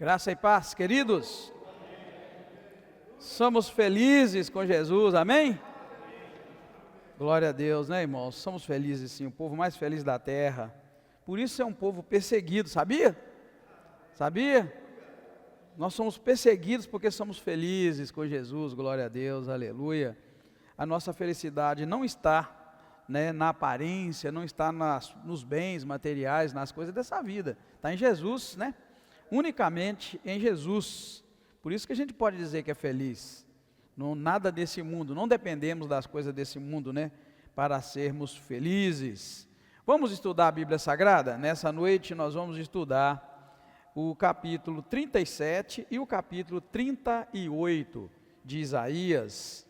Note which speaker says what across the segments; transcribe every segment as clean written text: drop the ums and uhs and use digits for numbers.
Speaker 1: Graça e paz, queridos. Somos felizes com Jesus, amém? Glória a Deus, né, irmãos? Somos felizes sim, o povo mais feliz da terra. Por isso é um povo perseguido, sabia? Sabia? Nós somos perseguidos porque somos felizes com Jesus, glória a Deus, aleluia. A nossa felicidade não está, na aparência, não está nos bens materiais, nas coisas dessa vida. Está em Jesus, unicamente em Jesus. Por isso que a gente pode dizer que é feliz. Não, nada desse mundo, não dependemos das coisas desse mundo, para sermos felizes. Vamos estudar a Bíblia Sagrada? Nessa noite nós vamos estudar o capítulo 37 e o capítulo 38 de Isaías.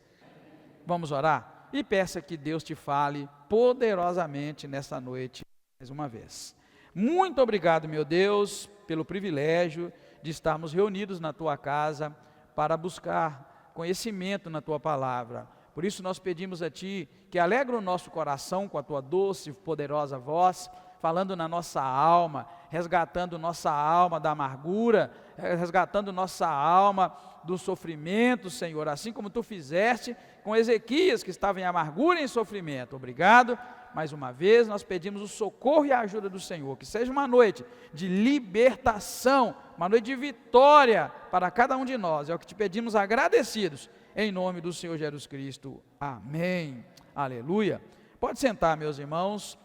Speaker 1: Vamos orar? E peça que Deus te fale poderosamente nessa noite, mais uma vez. Muito obrigado, meu Deus, pelo privilégio de estarmos reunidos na Tua casa para buscar conhecimento na Tua palavra. Por isso nós pedimos a Ti que alegre o nosso coração com a Tua doce e poderosa voz, falando na nossa alma, resgatando nossa alma da amargura, resgatando nossa alma do sofrimento, Senhor, assim como Tu fizeste com Ezequias, que estava em amargura e em sofrimento. Obrigado. Mais uma vez nós pedimos o socorro e a ajuda do Senhor, que seja uma noite de libertação, uma noite de vitória para cada um de nós. É o que te pedimos agradecidos, em nome do Senhor Jesus Cristo. Amém. Aleluia. Pode sentar, meus irmãos.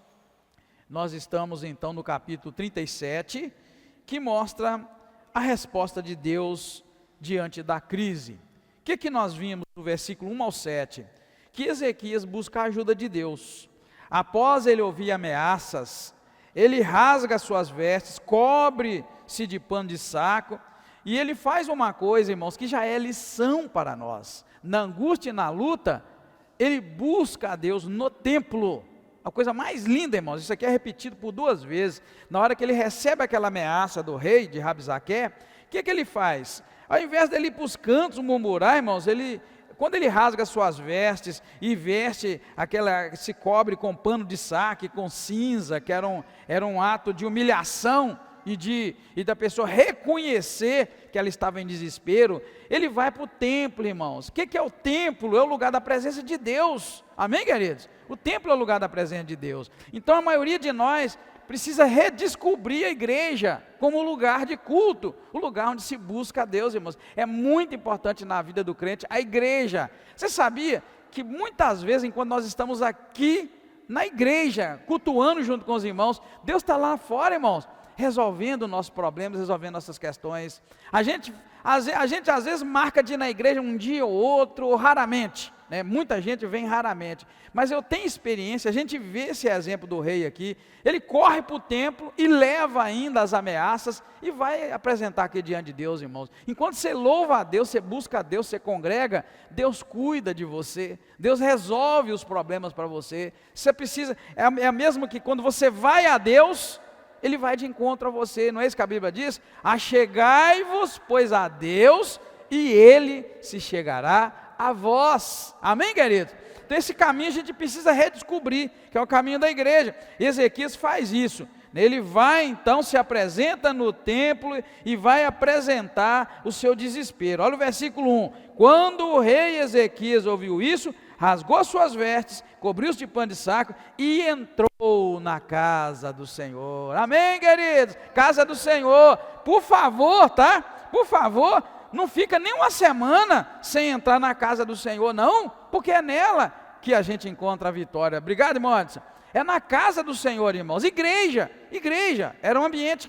Speaker 1: Nós estamos então no capítulo 37, que mostra a resposta de Deus diante da crise. O que nós vimos no versículo 1 ao 7? Que Ezequias busca a ajuda de Deus. Após ele ouvir ameaças, ele rasga suas vestes, cobre-se de pano de saco, e ele faz uma coisa, irmãos, que já é lição para nós. Na angústia e na luta, ele busca a Deus no templo. A coisa mais linda, irmãos, isso aqui é repetido por 2 vezes. Na hora que ele recebe aquela ameaça do rei de Rabsaqué, o que ele faz? Ao invés dele ir para os cantos murmurar, irmãos, quando ele rasga suas vestes e se cobre com pano de saco, com cinza, que era um ato de humilhação e da pessoa reconhecer que ela estava em desespero, ele vai para o templo, irmãos. O que é o templo? É o lugar da presença de Deus, amém, queridos? O templo é o lugar da presença de Deus. Então a maioria de nós precisa redescobrir a igreja como lugar de culto, o lugar onde se busca a Deus, irmãos. É muito importante na vida do crente a igreja. Você sabia que muitas vezes, enquanto nós estamos aqui na igreja, cultuando junto com os irmãos, Deus está lá fora, irmãos, resolvendo nossos problemas, resolvendo nossas questões. A gente às vezes marca de ir na igreja um dia ou outro, ou raramente, muita gente vem raramente, mas eu tenho experiência, a gente vê esse exemplo do rei aqui, ele corre para o templo e leva ainda as ameaças e vai apresentar aqui diante de Deus, irmãos. Enquanto você louva a Deus, você busca a Deus, você congrega, Deus cuida de você, Deus resolve os problemas para você. Você precisa, é mesmo que quando você vai a Deus, Ele vai de encontro a você, não é isso que a Bíblia diz? Achegai-vos, pois, a Deus, e Ele se chegará a vós. Amém, querido? Então esse caminho a gente precisa redescobrir, que é o caminho da igreja. Ezequias faz isso. Ele vai então, se apresenta no templo e vai apresentar o seu desespero. Olha o versículo 1. Quando o rei Ezequias ouviu isso, rasgou suas vestes, cobriu-se de pano de saco e entrou na casa do Senhor. Amém, queridos? Casa do Senhor. Por favor, tá? Por favor, não fica nem uma semana sem entrar na casa do Senhor, não, porque é nela que a gente encontra a vitória. Obrigado, irmão Anderson. É na casa do Senhor, irmãos. Igreja, era um ambiente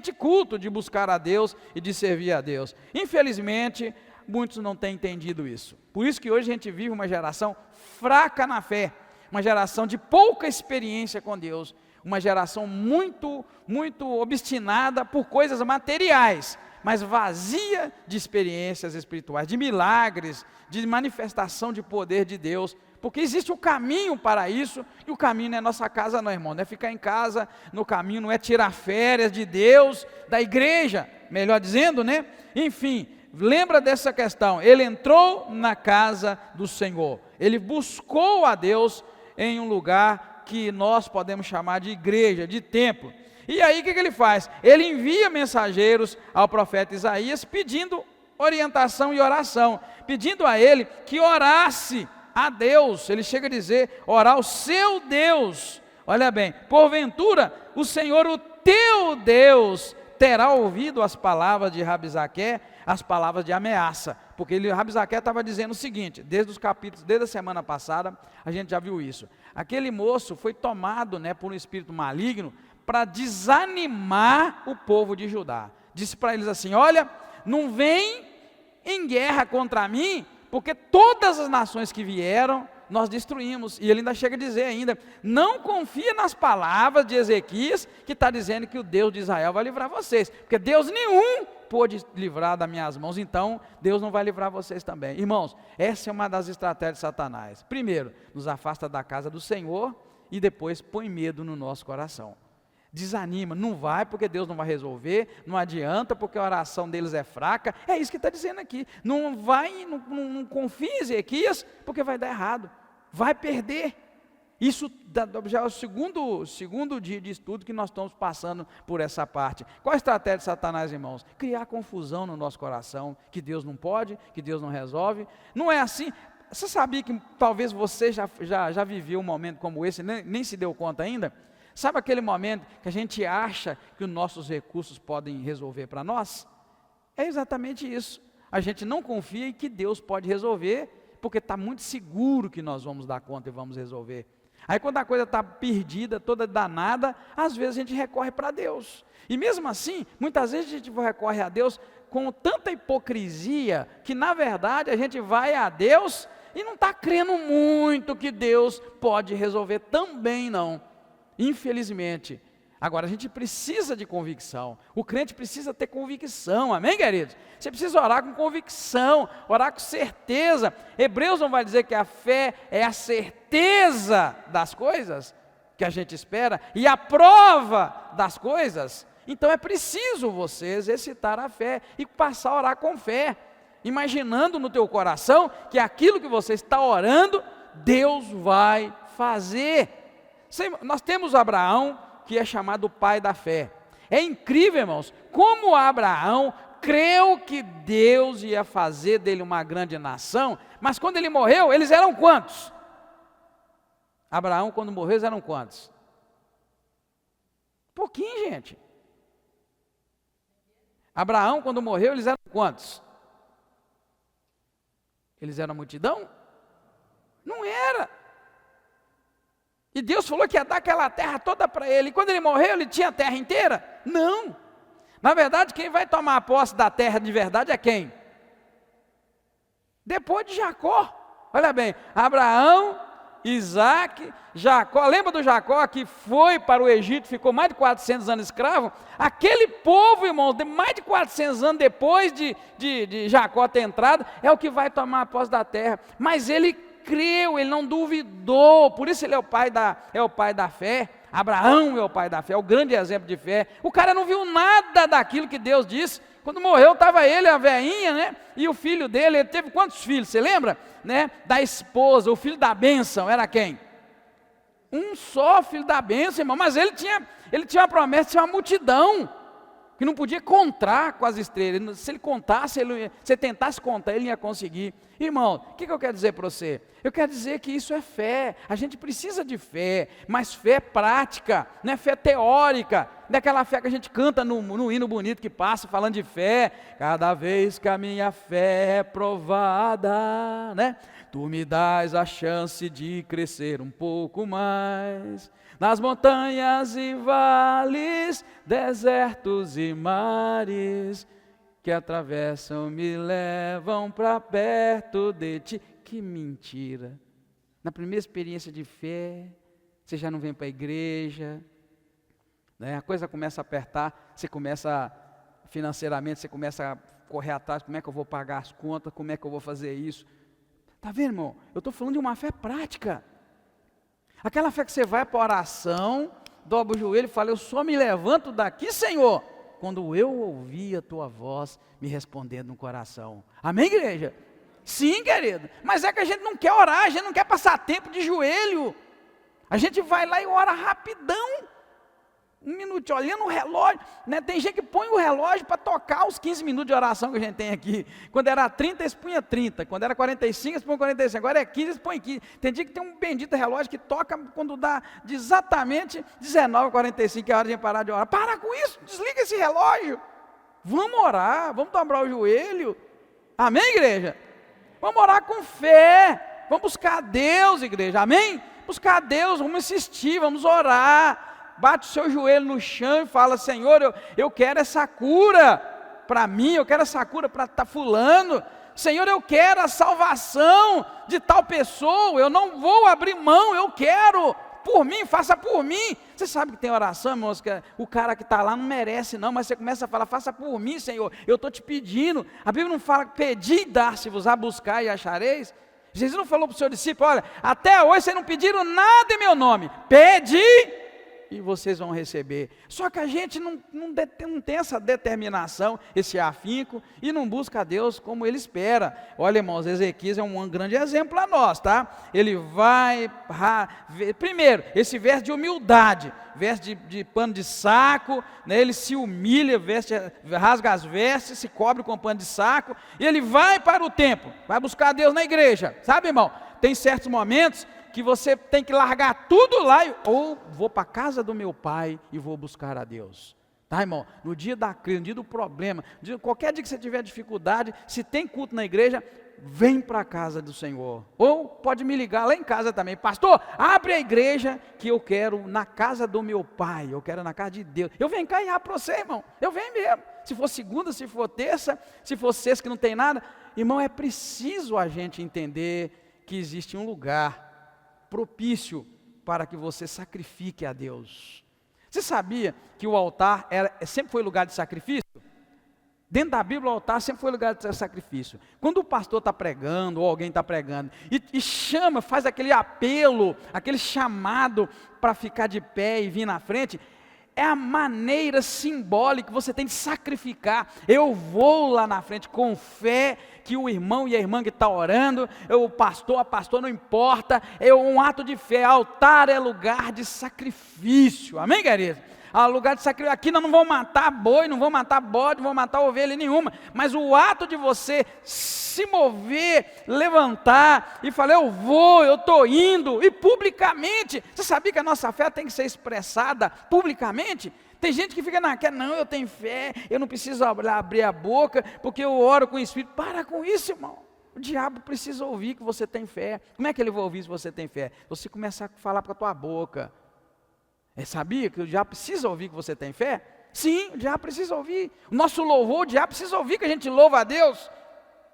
Speaker 1: de culto, de buscar a Deus e de servir a Deus. Infelizmente, muitos não têm entendido isso. Por isso que hoje a gente vive uma geração fraca na fé, uma geração de pouca experiência com Deus, uma geração muito, muito obstinada por coisas materiais, mas vazia de experiências espirituais, de milagres, de manifestação de poder de Deus, porque existe um caminho para isso, e o caminho não é nossa casa não, irmão, não é ficar em casa, no caminho não é tirar férias de Deus, da igreja, melhor dizendo, enfim, lembra dessa questão, ele entrou na casa do Senhor, ele buscou a Deus em um lugar que nós podemos chamar de igreja, de templo. E aí o que ele faz? Ele envia mensageiros ao profeta Isaías pedindo orientação e oração, pedindo a ele que orasse a Deus. Ele chega a dizer, orar ao seu Deus. Olha bem, porventura o Senhor, o teu Deus, terá ouvido as palavras de Rabsaque, as palavras de ameaça, porque Rabsaque estava dizendo o seguinte, desde os capítulos, desde a semana passada, a gente já viu isso. Aquele moço foi tomado, por um espírito maligno, para desanimar o povo de Judá. Disse para eles assim, olha, não vem em guerra contra mim, porque todas as nações que vieram, nós destruímos. E ele ainda chega a dizer ainda, não confia nas palavras de Ezequias, que está dizendo que o Deus de Israel vai livrar vocês, porque Deus nenhum pôde livrar das minhas mãos, então Deus não vai livrar vocês também. Irmãos, essa é uma das estratégias de Satanás. Primeiro, nos afasta da casa do Senhor, e depois põe medo no nosso coração. Desanima, não vai porque Deus não vai resolver, não adianta porque a oração deles é fraca, é isso que está dizendo aqui, não confie em Ezequias porque vai dar errado, vai perder. Isso já é o segundo dia de estudo que nós estamos passando por essa parte. Qual a estratégia de Satanás, irmãos? Criar confusão no nosso coração, que Deus não pode, que Deus não resolve, não é assim. Você sabia que talvez você já viveu um momento como esse, nem se deu conta ainda? Sabe aquele momento que a gente acha que os nossos recursos podem resolver para nós? É exatamente isso. A gente não confia em que Deus pode resolver, porque está muito seguro que nós vamos dar conta e vamos resolver. Aí quando a coisa está perdida, toda danada, às vezes a gente recorre para Deus. E mesmo assim, muitas vezes a gente recorre a Deus com tanta hipocrisia, que na verdade a gente vai a Deus e não está crendo muito que Deus pode resolver também não. Infelizmente. Agora a gente precisa de convicção, o crente precisa ter convicção, amém, queridos? Você precisa orar com convicção, orar com certeza. Hebreus não vai dizer que a fé é a certeza das coisas que a gente espera e a prova das coisas. Então é preciso você exercitar a fé e passar a orar com fé, imaginando no teu coração que aquilo que você está orando, Deus vai fazer. Nós temos Abraão, que é chamado o pai da fé. É incrível, irmãos, como Abraão creu que Deus ia fazer dele uma grande nação, mas quando ele morreu, eles eram quantos? Abraão, quando morreu, eles eram quantos? Pouquinho, gente. Abraão, quando morreu, eles eram quantos? Eles eram multidão? Não era. E Deus falou que ia dar aquela terra toda para ele. E quando ele morreu, ele tinha a terra inteira? Não. Na verdade, quem vai tomar a posse da terra de verdade é quem? Depois de Jacó. Olha bem, Abraão, Isaac, Jacó. Lembra do Jacó que foi para o Egito, ficou mais de 400 anos escravo? Aquele povo, irmãos, de mais de 400 anos depois de Jacó ter entrado, é o que vai tomar a posse da terra. Mas ele creu, ele não duvidou, por isso ele é o pai da fé. Abraão é o pai da fé, é o grande exemplo de fé. O cara não viu nada daquilo que Deus disse. Quando morreu, estava ele, a velhinha, e o filho dele. Ele teve quantos filhos, você lembra? Da esposa, o filho da bênção, era quem? Um só filho da bênção, irmão, mas ele tinha uma promessa, tinha uma multidão, que não podia contar com as estrelas. Se ele contasse, se ele tentasse contar, ele não ia conseguir. Irmão, o que eu quero dizer para você? Eu quero dizer que isso é fé. A gente precisa de fé, mas fé prática, não é fé teórica, não é aquela fé que a gente canta no hino bonito que passa, falando de fé. Cada vez que a minha fé é provada, tu me dás a chance de crescer um pouco mais. Nas montanhas e vales, desertos e mares, que atravessam, me levam para perto de ti. Que mentira! Na primeira experiência de fé, você já não vem para a igreja, a coisa começa a apertar, você começa financeiramente, você começa a correr atrás, como é que eu vou pagar as contas, como é que eu vou fazer isso? Está vendo, irmão? Eu estou falando de uma fé prática. Aquela fé que você vai para a oração, dobra o joelho e fala, eu só me levanto daqui, Senhor, quando eu ouvir a tua voz me respondendo no coração. Amém, igreja? Sim, querido. Mas é que a gente não quer orar, a gente não quer passar tempo de joelho. A gente vai lá e ora rapidão. Um minuto, olhando o relógio, né? Tem gente que põe o relógio para tocar os 15 minutos de oração que a gente tem aqui. Quando era 30, eles punham 30. Quando era 45, eles punham 45. Agora é 15, eles põem 15. Tem dia que tem um bendito relógio que toca quando dá de exatamente 19h45, que é a hora de parar de orar. Para com isso, desliga esse relógio. Vamos orar, vamos dobrar o joelho. Amém, igreja? Vamos orar com fé. Vamos buscar a Deus, igreja. Amém? Buscar a Deus, vamos insistir, vamos orar. Bate o seu joelho no chão e fala: Senhor, eu quero essa cura para mim, eu quero essa cura para fulano. Senhor, eu quero a salvação de tal pessoa, eu não vou abrir mão, eu quero, por mim, faça por mim. Você sabe que tem oração, irmãos, que o cara que está lá não merece não, mas você começa a falar: faça por mim, Senhor, eu estou te pedindo. A Bíblia não fala: pedi e dar-se-vos-á, buscar e achareis. Jesus não falou para o seu discípulo: olha, até hoje vocês não pediram nada em meu nome, pedi e vocês vão receber. Só que a gente não tem essa determinação, esse afinco, e não busca a Deus como Ele espera. Olha, irmãos, Ezequias é um grande exemplo para nós, tá? Ele vai, primeiro, esse verso de humildade, verso de pano de saco, né? Ele se humilha, rasga as vestes, se cobre com pano de saco, e ele vai para o templo, vai buscar a Deus na igreja, sabe, irmão? Tem certos momentos que você tem que largar tudo lá, ou vou para a casa do meu pai e vou buscar a Deus, tá, irmão? No dia da crise, no dia do problema, qualquer dia que você tiver dificuldade, se tem culto na igreja, vem para a casa do Senhor, ou pode me ligar lá em casa também: pastor, abre a igreja que eu quero na casa do meu pai, eu quero na casa de Deus. Eu venho cá e abro para você, irmão, eu venho mesmo, se for segunda, se for terça, se for sexta que não tem nada. Irmão, é preciso a gente entender que existe um lugar propício para que você sacrifique a Deus. Você sabia que o altar sempre foi lugar de sacrifício? Dentro da Bíblia, o altar sempre foi lugar de sacrifício. Quando o pastor está pregando, ou alguém está pregando, e chama, faz aquele apelo, aquele chamado para ficar de pé e vir na frente, é a maneira simbólica que você tem de sacrificar. Eu vou lá na frente com fé que o irmão e a irmã que está orando, o pastor, a pastora, não importa, é um ato de fé. Altar é lugar de sacrifício, amém, querido? Lugar de sacrifício. Aqui nós não vamos matar boi, não vamos matar bode, não vamos matar ovelha nenhuma, mas o ato de você se mover, levantar e falar: eu vou, eu estou indo, e publicamente. Você sabia que a nossa fé tem que ser expressada publicamente? Tem gente que fica naquela: não, eu tenho fé, eu não preciso abrir a boca, porque eu oro com o Espírito. Para com isso, irmão. O diabo precisa ouvir que você tem fé. Como é que ele vai ouvir se você tem fé? Você começar a falar com a tua boca. Sabia que o diabo precisa ouvir que você tem fé? Sim, o diabo precisa ouvir. O nosso louvor, o diabo precisa ouvir que a gente louva a Deus.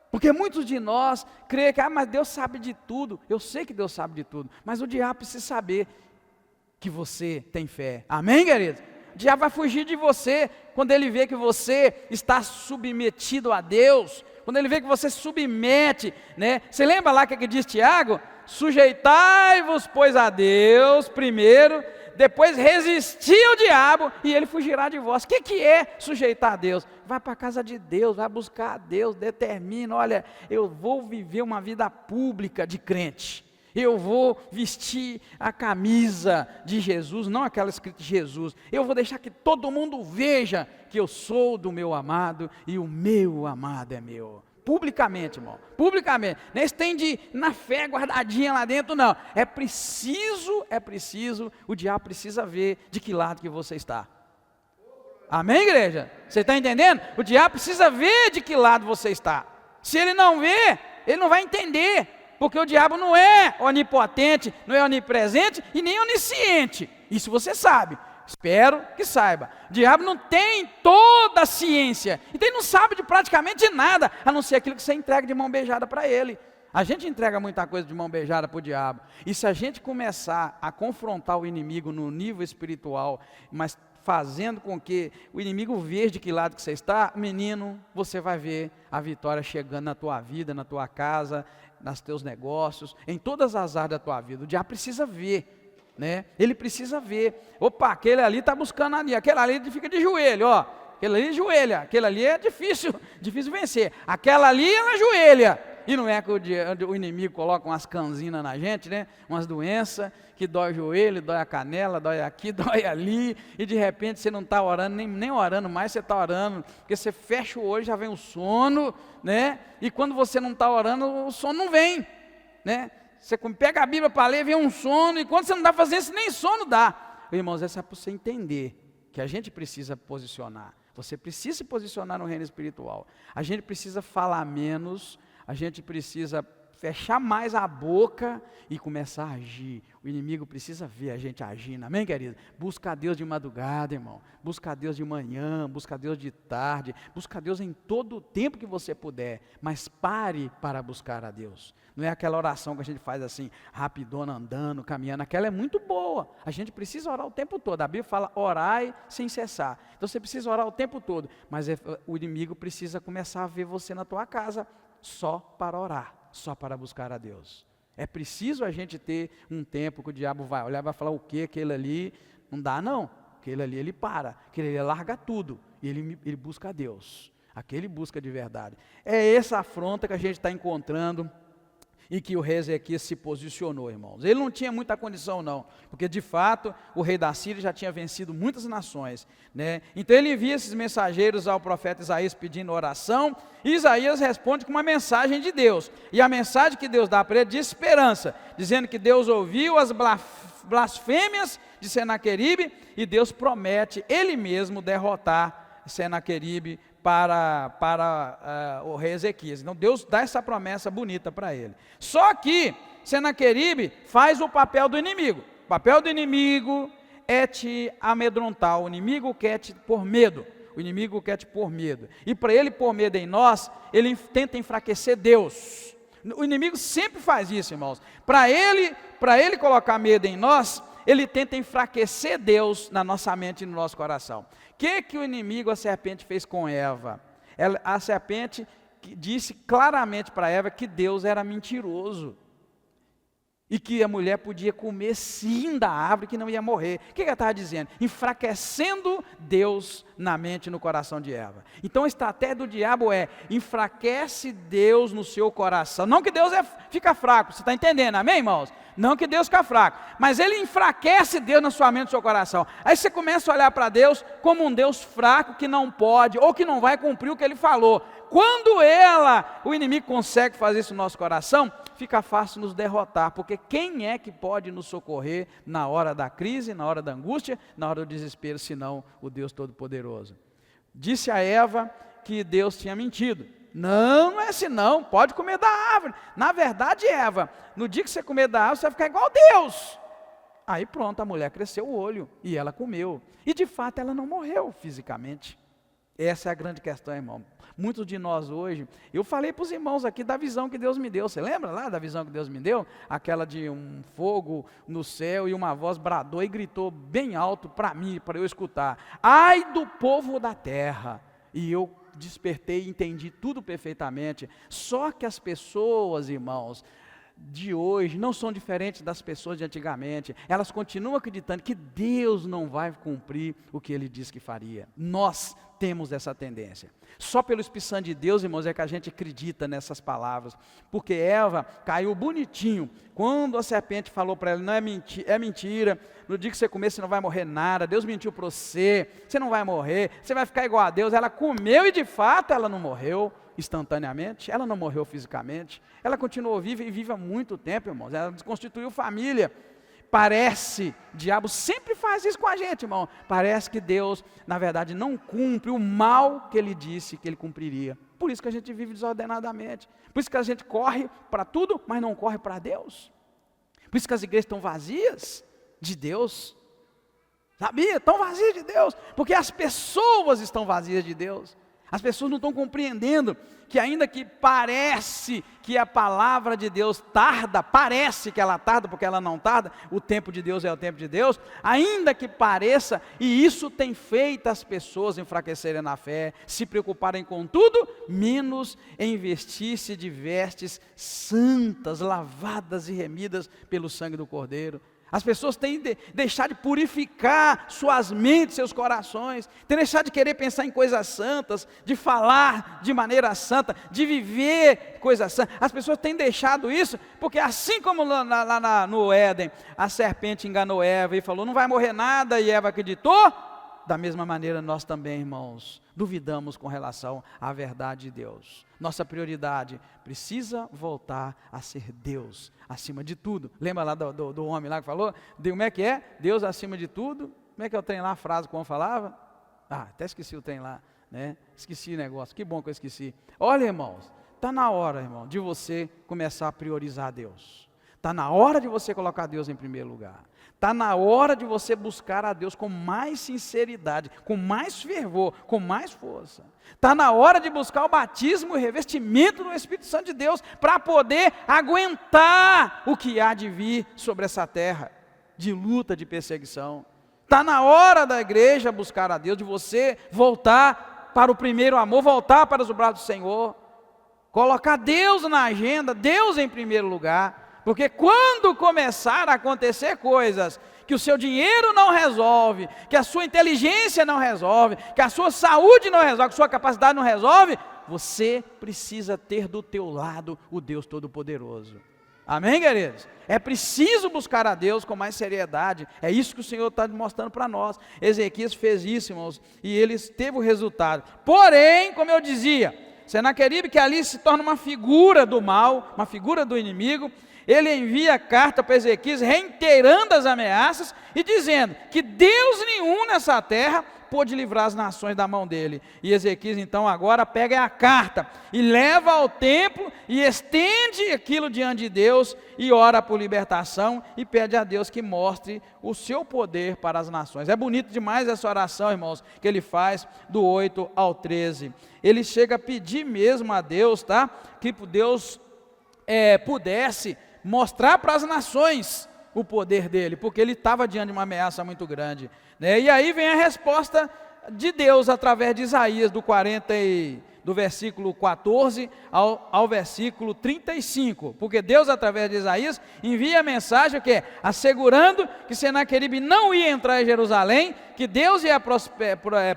Speaker 1: Porque muitos de nós creem que: mas Deus sabe de tudo. Eu sei que Deus sabe de tudo, mas o diabo precisa saber que você tem fé. Amém, querido? O diabo vai fugir de você quando ele vê que você está submetido a Deus, quando ele vê que você submete, né? Você lembra lá que diz Tiago? Sujeitai-vos, pois, a Deus primeiro, depois resistir ao diabo e ele fugirá de vós. O que é sujeitar a Deus? Vai para a casa de Deus, vai buscar a Deus, determina: olha, eu vou viver uma vida pública de crente, eu vou vestir a camisa de Jesus, não aquela escrita Jesus, eu vou deixar que todo mundo veja que eu sou do meu amado e o meu amado é meu. Publicamente, irmão, publicamente. Nem tem de na fé guardadinha lá dentro, não. É preciso, o diabo precisa ver de que lado que você está. Amém, igreja? Você está entendendo? O diabo precisa ver de que lado você está. Se ele não vê, ele não vai entender, porque o diabo não é onipotente, não é onipresente e nem onisciente. Isso você sabe. Espero que saiba. O diabo não tem toda a ciência, então ele não sabe de praticamente nada, a não ser aquilo que você entrega de mão beijada para ele. A gente entrega muita coisa de mão beijada para o diabo, e se a gente começar a confrontar o inimigo no nível espiritual, mas fazendo com que o inimigo veja de que lado que você está, menino, você vai ver a vitória chegando na tua vida, na tua casa, nos teus negócios, em todas as áreas da tua vida. O diabo precisa ver, né? Ele precisa ver. Opa, aquele ali está buscando ali, aquele ali fica de joelho, ó. Aquele ali joelha, aquele ali é difícil vencer. Aquela ali ela ajoelha. E não é que o inimigo coloca umas canzinas na gente, né? Umas doenças que dói o joelho, dói a canela, dói aqui, dói ali, e de repente você não está orando, nem orando mais, você está orando, porque você fecha o olho, já vem o sono, né? E quando você não está orando, o sono não vem, né? Você pega a Bíblia para ler, vem um sono, e quando você não está fazendo isso, nem sono dá. Irmãos, essa é para você entender que a gente precisa posicionar. Você precisa se posicionar no reino espiritual. A gente precisa falar menos, a gente precisa fechar mais a boca e começar a agir. O inimigo precisa ver a gente agindo, amém, querido? Busca a Deus de madrugada, irmão. Busca a Deus de manhã, busca a Deus de tarde, busca a Deus em todo o tempo que você puder, mas pare para buscar a Deus. Não é aquela oração que a gente faz assim, rapidona, andando, caminhando, aquela é muito boa. A gente precisa orar o tempo todo. A Bíblia fala, orai sem cessar. Então você precisa orar o tempo todo, mas o inimigo precisa começar a ver você na tua casa só para orar, só para buscar a Deus. É preciso a gente ter um tempo que o diabo vai olhar e vai falar o que aquele ali, não dá não, aquele ali ele para, aquele ali larga tudo, e ele busca a Deus, aquele busca de verdade. É essa afronta que a gente está encontrando, e que o rei Ezequias se posicionou, irmãos. Ele não tinha muita condição não, porque de fato o rei da Síria já tinha vencido muitas nações, né? Então ele envia esses mensageiros ao profeta Isaías pedindo oração, e Isaías responde com uma mensagem de Deus, e a mensagem que Deus dá para ele é de esperança, dizendo que Deus ouviu as blasfêmias de Senaqueribe, e Deus promete ele mesmo derrotar Senaqueribe para o rei Ezequias. Então Deus dá essa promessa bonita para ele. Só que Senaqueribe faz o papel do inimigo. O papel do inimigo é te amedrontar. O inimigo quer te pôr medo. O inimigo quer te pôr medo. E para ele pôr medo em nós, ele tenta enfraquecer Deus. O inimigo sempre faz isso, irmãos. Para ele colocar medo em nós, ele tenta enfraquecer Deus na nossa mente e no nosso coração. O que o inimigo, a serpente, fez com Eva? A serpente disse claramente para Eva que Deus era mentiroso. E que a mulher podia comer sim da árvore, que não ia morrer. O que ela estava dizendo? Enfraquecendo Deus na mente e no coração de Eva. Então a estratégia do diabo é, enfraquece Deus no seu coração. Não que Deus fica fraco, você está entendendo, amém, irmãos? Não que Deus fica fraco, mas ele enfraquece Deus na sua mente e no seu coração. Aí você começa a olhar para Deus como um Deus fraco que não pode, ou que não vai cumprir o que ele falou. Quando o inimigo consegue fazer isso no nosso coração, fica fácil nos derrotar, porque quem é que pode nos socorrer na hora da crise, na hora da angústia, na hora do desespero, senão o Deus Todo-Poderoso? Disse a Eva que Deus tinha mentido. Não é assim não, pode comer da árvore. Na verdade, Eva, no dia que você comer da árvore, você vai ficar igual a Deus. Aí pronto, a mulher cresceu o olho e ela comeu. E de fato ela não morreu fisicamente. Essa é a grande questão, irmão. Muitos de nós hoje, eu falei para os irmãos aqui da visão que Deus me deu. Você lembra lá da visão que Deus me deu? Aquela de um fogo no céu e uma voz bradou e gritou bem alto para mim, para eu escutar. Ai do povo da terra! E eu despertei e entendi tudo perfeitamente. Só que as pessoas, irmãos, de hoje não são diferentes das pessoas de antigamente. Elas continuam acreditando que Deus não vai cumprir o que Ele disse que faria. Nós temos essa tendência. Só pelo Espírito Santo de Deus, irmãos, é que a gente acredita nessas palavras. Porque Eva caiu bonitinho. Quando a serpente falou para ela, não é mentira, no dia que você comer você não vai morrer nada, Deus mentiu para você, você não vai morrer, você vai ficar igual a Deus. Ela comeu e de fato ela não morreu instantaneamente, ela não morreu fisicamente, ela continuou viva e vive há muito tempo, irmãos. Ela constituiu família. Parece, o diabo sempre faz isso com a gente, irmão. Parece que Deus, na verdade, não cumpre o mal que Ele disse que Ele cumpriria. Por isso que a gente vive desordenadamente. Por isso que a gente corre para tudo, mas não corre para Deus. Por isso que as igrejas estão vazias de Deus. Sabia? Estão vazias de Deus. Porque as pessoas estão vazias de Deus. As pessoas não estão compreendendo que ainda que parece que a palavra de Deus tarda, parece que ela tarda, porque ela não tarda, o tempo de Deus é o tempo de Deus, ainda que pareça, e isso tem feito as pessoas enfraquecerem na fé, se preocuparem com tudo, menos em vestir-se de vestes santas, lavadas e remidas pelo sangue do Cordeiro. As pessoas têm deixado de purificar suas mentes, seus corações, têm deixado de querer pensar em coisas santas, de falar de maneira santa, de viver coisas santas. As pessoas têm deixado isso, porque assim como lá no Éden, a serpente enganou Eva e falou, não vai morrer nada, e Eva acreditou, da mesma maneira nós também, irmãos, duvidamos com relação à verdade de Deus. Nossa prioridade precisa voltar a ser Deus acima de tudo. Lembra lá do homem lá que falou? Como é que é? Deus acima de tudo? Como é que é o trem lá, a frase como falava? Até esqueci o trem lá, né? Esqueci o negócio, que bom que eu esqueci. Olha, irmãos, está na hora, irmão, de você começar a priorizar Deus. Está na hora de você colocar Deus em primeiro lugar. Está na hora de você buscar a Deus com mais sinceridade, com mais fervor, com mais força. Está na hora de buscar o batismo e revestimento do Espírito Santo de Deus, para poder aguentar o que há de vir sobre essa terra, de luta, de perseguição. Está na hora da igreja buscar a Deus, de você voltar para o primeiro amor, voltar para os braços do Senhor, colocar Deus na agenda, Deus em primeiro lugar. Porque quando começar a acontecer coisas que o seu dinheiro não resolve, que a sua inteligência não resolve, que a sua saúde não resolve, que a sua capacidade não resolve, você precisa ter do teu lado o Deus Todo-Poderoso. Amém, queridos? É preciso buscar a Deus com mais seriedade. É isso que o Senhor está mostrando para nós. Ezequias fez isso, irmãos, e ele teve o resultado. Porém, como eu dizia, Senaqueribe, que ali se torna uma figura do mal, uma figura do inimigo, ele envia carta para Ezequias, reiterando as ameaças e dizendo que Deus nenhum nessa terra pôde livrar as nações da mão dele. E Ezequias então agora pega a carta e leva ao templo e estende aquilo diante de Deus e ora por libertação e pede a Deus que mostre o seu poder para as nações. É bonito demais essa oração, irmãos, que ele faz do 8 ao 13. Ele chega a pedir mesmo a Deus, tá? Que Deus pudesse mostrar para as nações o poder dele, porque ele estava diante de uma ameaça muito grande, né? E aí vem a resposta de Deus através de Isaías, do versículo 14 ao versículo 35, porque Deus através de Isaías envia a mensagem que assegurando que Senaqueribe não ia entrar em Jerusalém, que Deus ia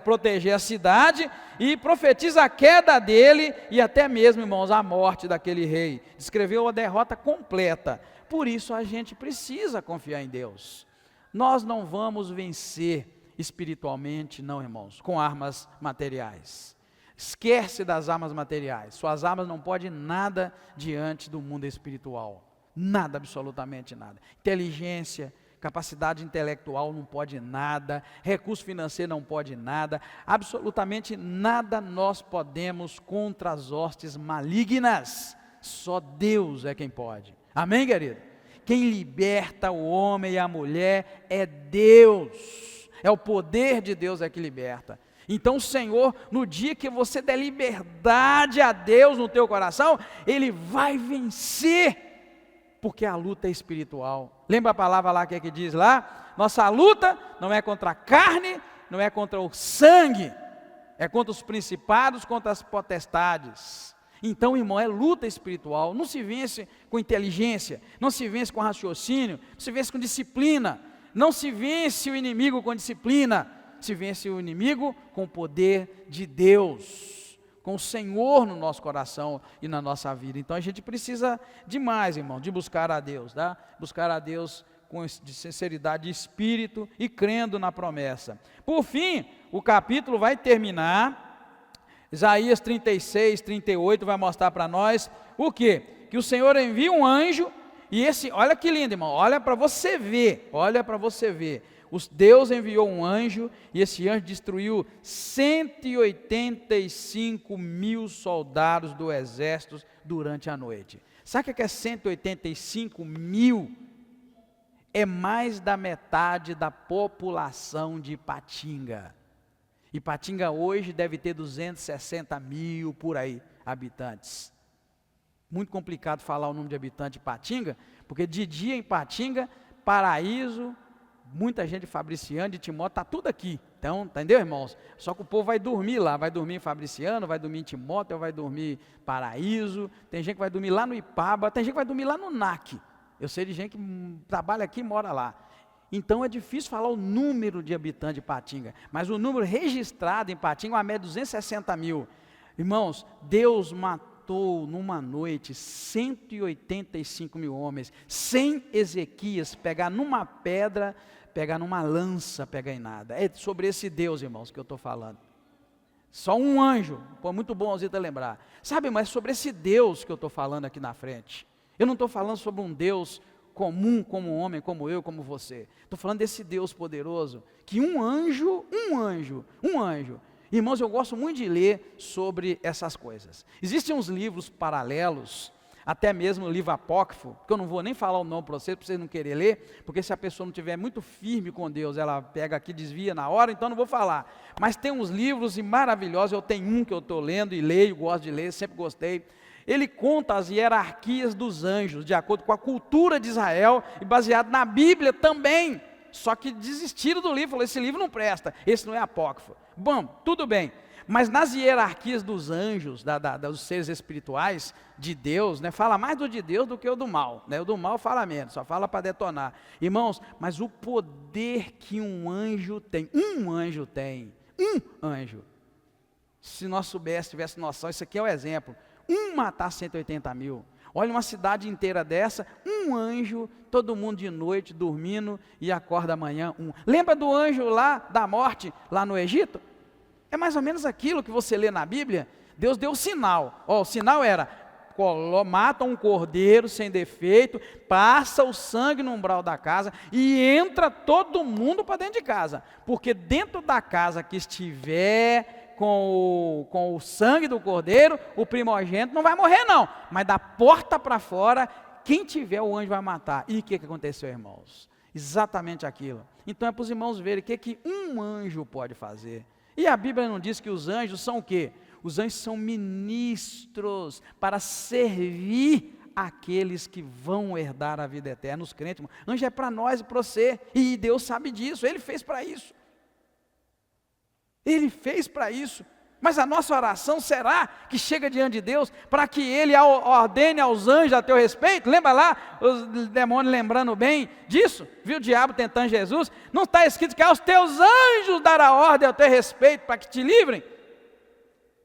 Speaker 1: proteger a cidade, e profetiza a queda dele e até mesmo, irmãos, a morte daquele rei. Descreveu a derrota completa. Por isso a gente precisa confiar em Deus. Nós não vamos vencer espiritualmente, não, irmãos, com armas materiais. Esquece das armas materiais. Suas armas não podem nada diante do mundo espiritual. Nada, absolutamente nada. Inteligência, capacidade intelectual não pode nada, recurso financeiro não pode nada, absolutamente nada nós podemos contra as hostes malignas. Só Deus é quem pode. Amém, querido? Quem liberta o homem e a mulher é Deus. É o poder de Deus que liberta. Então o Senhor, no dia que você der liberdade a Deus no teu coração, Ele vai vencer, porque a luta é espiritual. Lembra a palavra lá que diz lá? Nossa luta não é contra a carne, não é contra o sangue, é contra os principados, contra as potestades. Então, irmão, é luta espiritual. Não se vence com inteligência, não se vence com raciocínio, não se vence com disciplina, não se vence o inimigo com disciplina, se vence o inimigo com o poder de Deus, com o Senhor no nosso coração e na nossa vida. Então a gente precisa demais, irmão, de buscar a Deus, tá? Buscar a Deus com de sinceridade de espírito e crendo na promessa. Por fim, o capítulo vai terminar, Isaías 36, 38 vai mostrar para nós o quê? Que o Senhor envia um anjo, e olha que lindo, irmão, olha para você ver. Deus enviou um anjo, e esse anjo destruiu 185 mil soldados do exército durante a noite. Sabe o que é 185 mil? É mais da metade da população de Ipatinga. Ipatinga hoje deve ter 260 mil por aí habitantes. Muito complicado falar o número de habitantes de Ipatinga, porque de dia em Ipatinga, Paraíso, muita gente de Fabriciano, de Timóteo, está tudo aqui. Então, entendeu, irmãos? Só que o povo vai dormir lá, vai dormir em Fabriciano, vai dormir em Timóteo, vai dormir em Paraíso, tem gente que vai dormir lá no Ipaba, tem gente que vai dormir lá no NAC, Eu sei de gente que trabalha aqui e mora lá. Então é difícil falar o número de habitantes de Ipatinga, mas o número registrado em Ipatinga, uma média de 260 mil. Irmãos, Deus matou numa noite 185 mil homens, sem Ezequias pegar numa pedra, pegar numa lança, pegar em nada. É sobre esse Deus, irmãos, que eu estou falando. Só um anjo, pô, muito bom Zita lembrar. Sabe, mas é sobre esse Deus que eu estou falando aqui na frente. Eu não estou falando sobre um Deus comum, como um homem, como eu, como você. Estou falando desse Deus poderoso, que um anjo, irmãos, eu gosto muito de ler sobre essas coisas. Existem uns livros paralelos, até mesmo o livro apócrifo, que eu não vou nem falar o nome para vocês não querem ler, porque se a pessoa não estiver muito firme com Deus, ela pega aqui, desvia na hora, então não vou falar. Mas tem uns livros maravilhosos, eu tenho um que eu estou lendo e leio, gosto de ler, sempre gostei. Ele conta as hierarquias dos anjos, de acordo com a cultura de Israel, e baseado na Bíblia também. Só que desistiram do livro, falaram, esse livro não presta, esse não é apócrifo. Bom, tudo bem. Mas nas hierarquias dos anjos, dos seres espirituais, de Deus, né, fala mais do de Deus do que o do mal. Né, o do mal fala menos, só fala para detonar. Irmãos, mas o poder que um anjo tem, se nós soubéssemos, tivesse noção, isso aqui é o exemplo. Matar 180 mil. Olha uma cidade inteira dessa, um anjo, todo mundo de noite dormindo e acorda amanhã. Lembra do anjo lá da morte, lá no Egito? É mais ou menos aquilo que você lê na Bíblia. Deus deu o sinal. O sinal era, mata um cordeiro sem defeito, passa o sangue no umbral da casa e entra todo mundo para dentro de casa. Porque dentro da casa que estiver com o sangue do cordeiro, o primogênito não vai morrer não, mas da porta para fora, quem tiver o anjo vai matar. E o que aconteceu, irmãos? Exatamente aquilo. Então é para os irmãos verem o que um anjo pode fazer. E a Bíblia não diz que os anjos são o quê? Os anjos são ministros para servir aqueles que vão herdar a vida eterna, os crentes. Anjo é para nós e para você, e Deus sabe disso, Ele fez para isso. Ele fez para isso, mas a nossa oração será que chega diante de Deus, para que Ele ordene aos anjos a teu respeito? Lembra lá, os demônios lembrando bem disso? Viu o diabo tentando Jesus? Não está escrito que aos teus anjos dará ordem a teu respeito, para que te livrem?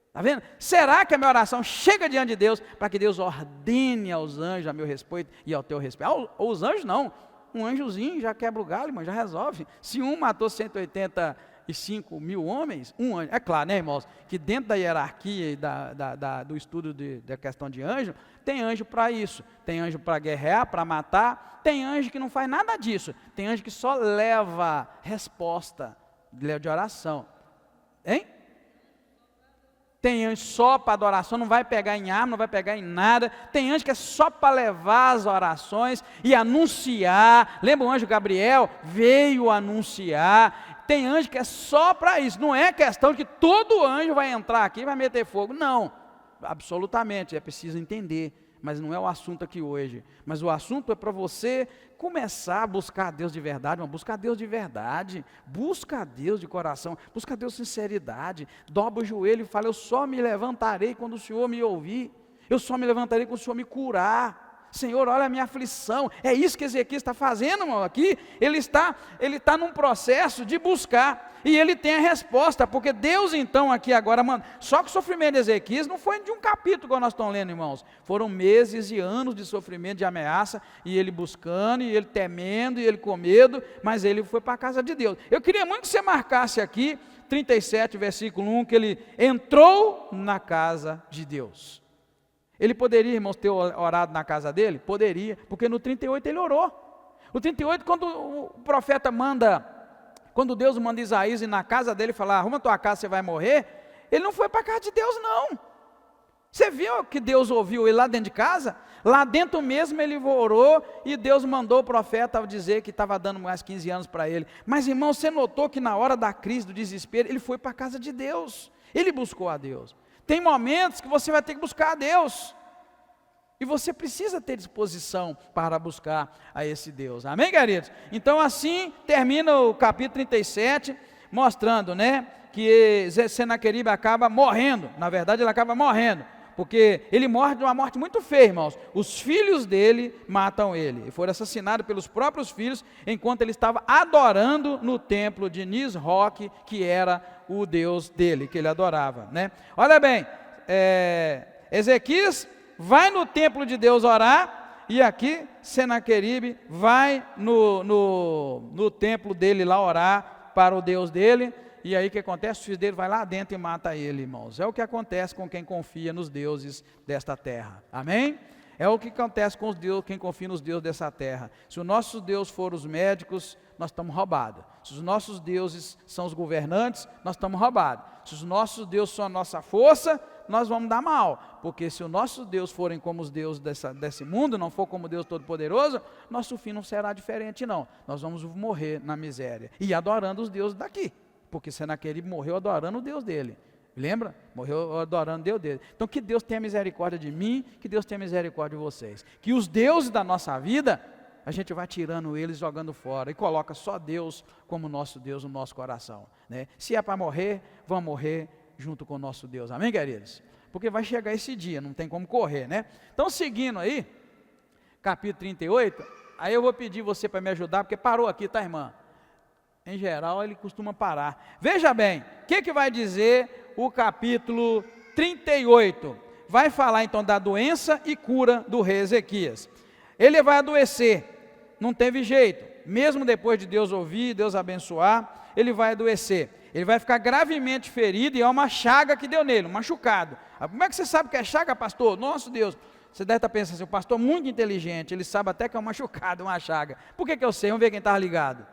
Speaker 1: Está vendo? Será que a minha oração chega diante de Deus, para que Deus ordene aos anjos a meu respeito e ao teu respeito? Os anjos não, um anjozinho já quebra o galho, mas já resolve. Se um matou 185 mil homens, um anjo, é claro, né, irmãos, que dentro da hierarquia e do estudo da questão de anjo, tem anjo para isso, tem anjo para guerrear, para matar, tem anjo que não faz nada disso, tem anjo que só leva resposta de oração, hein? Tem anjo só para adoração, não vai pegar em arma, não vai pegar em nada. Tem anjo que é só para levar as orações e anunciar. Lembra o anjo Gabriel? Veio anunciar. Tem anjo que é só para isso. Não é questão de que todo anjo vai entrar aqui e vai meter fogo. Não, absolutamente, é preciso entender. Mas não é o assunto aqui hoje. Mas o assunto é para você começar a buscar a Deus de verdade. Busca a Deus de verdade. Busca a Deus de coração. Busca a Deus de sinceridade. Dobra o joelho e fala, eu só me levantarei quando o Senhor me ouvir. Eu só me levantarei quando o Senhor me curar. Senhor, olha a minha aflição. É isso que Ezequias está fazendo, irmão, aqui. Ele está num processo de buscar. E ele tem a resposta, porque Deus então aqui agora, mano, só que o sofrimento de Ezequias não foi de um capítulo que nós estamos lendo, irmãos. Foram meses e anos de sofrimento, de ameaça, e ele buscando, e ele temendo, e ele com medo, mas ele foi para a casa de Deus. Eu queria muito que você marcasse aqui, 37, versículo 1, que ele entrou na casa de Deus. Ele poderia, irmãos, ter orado na casa dele? Poderia, porque no 38 ele orou. O 38, quando o profeta quando Deus manda Isaías ir na casa dele e falar, arruma tua casa, você vai morrer, ele não foi para a casa de Deus não. Você viu que Deus ouviu ele lá dentro de casa? Lá dentro mesmo ele orou e Deus mandou o profeta dizer que estava dando mais 15 anos para ele. Mas irmão, você notou que na hora da crise, do desespero, ele foi para a casa de Deus, ele buscou a Deus. Tem momentos que você vai ter que buscar a Deus, e você precisa ter disposição para buscar a esse Deus, amém, queridos? Então assim termina o capítulo 37, mostrando, né, que Senaqueribe acaba morrendo. Na verdade ele acaba morrendo, Porque ele morre de uma morte muito feia, irmãos. Os filhos dele matam ele. E foram assassinados pelos próprios filhos, enquanto ele estava adorando no templo de Nisroque, que era o Deus dele, que ele adorava, né? Olha bem, Ezequias vai no templo de Deus orar, e aqui Senaqueribe vai no templo dele lá orar para o Deus dele. E aí o que acontece? O filho dele vai lá dentro e mata ele, irmãos. É o que acontece com quem confia nos deuses desta terra. Amém? É o que acontece com quem confia nos deuses dessa terra. Se o nosso Deus for os médicos, nós estamos roubados. Se os nossos deuses são os governantes, nós estamos roubados. Se os nossos deuses são a nossa força, nós vamos dar mal. Porque se os nossos deuses forem como os deuses desse mundo, não for como Deus Todo-Poderoso, nosso fim não será diferente não. Nós vamos morrer na miséria e adorando os deuses daqui. Porque Senaqueribe morreu adorando o Deus dele. Lembra? Morreu adorando o Deus dele. Então que Deus tenha misericórdia de mim, que Deus tenha misericórdia de vocês. Que os deuses da nossa vida, a gente vai tirando eles, jogando fora. E coloca só Deus como nosso Deus no nosso coração, né? Se é para morrer, vamos morrer junto com o nosso Deus. Amém, queridos? Porque vai chegar esse dia, não tem como correr, né? Então seguindo aí, capítulo 38, aí eu vou pedir você para me ajudar, porque parou aqui, tá, irmã? Em geral, ele costuma parar. Veja bem, o que vai dizer o capítulo 38? Vai falar então da doença e cura do rei Ezequias. Ele vai adoecer, não teve jeito. Mesmo depois de Deus ouvir, Deus abençoar, ele vai adoecer. Ele vai ficar gravemente ferido e é uma chaga que deu nele, um machucado. Como é que você sabe que é chaga, pastor? Nosso Deus. Você deve estar pensando assim, o pastor é muito inteligente, ele sabe até que é um machucado, uma chaga. Por que eu sei? Vamos ver quem está ligado.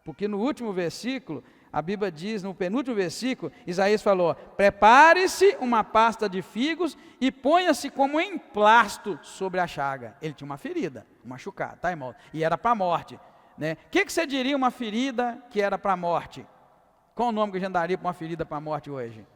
Speaker 1: Porque no último versículo, a Bíblia diz, no penúltimo versículo, Isaías falou, prepare-se uma pasta de figos e ponha-se como emplasto sobre a chaga. Ele tinha uma ferida, um machucado, tá, irmão? E era para a morte, né? O que você diria uma ferida que era para a morte? Qual o nome que a gente daria para uma ferida para a morte hoje?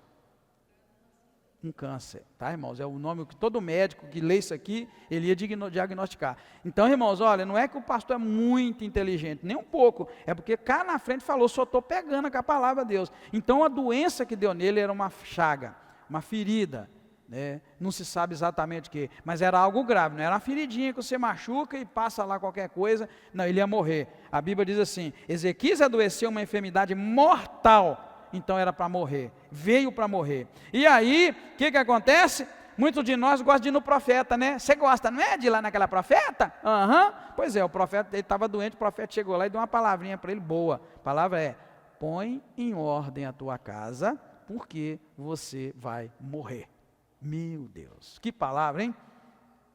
Speaker 1: Um câncer, tá, irmãos? É o nome que todo médico que lê isso aqui, ele ia diagnosticar. Então, irmãos, olha, não é que o pastor é muito inteligente, nem um pouco, é porque cá na frente falou, só estou pegando com a palavra de Deus. Então, a doença que deu nele era uma chaga, uma ferida, né? Não se sabe exatamente o que, mas era algo grave, não era uma feridinha que você machuca e passa lá qualquer coisa, não, ele ia morrer. A Bíblia diz assim, Ezequias adoeceu uma enfermidade mortal, então era para morrer, veio para morrer. E aí, o que acontece? Muitos de nós gostam de ir no profeta, né? Você gosta, não é, de ir lá naquela profeta? Pois é, o profeta, ele estava doente, o profeta chegou lá e deu uma palavrinha para ele boa. A palavra é, põe em ordem a tua casa, porque você vai morrer. Meu Deus, que palavra, hein?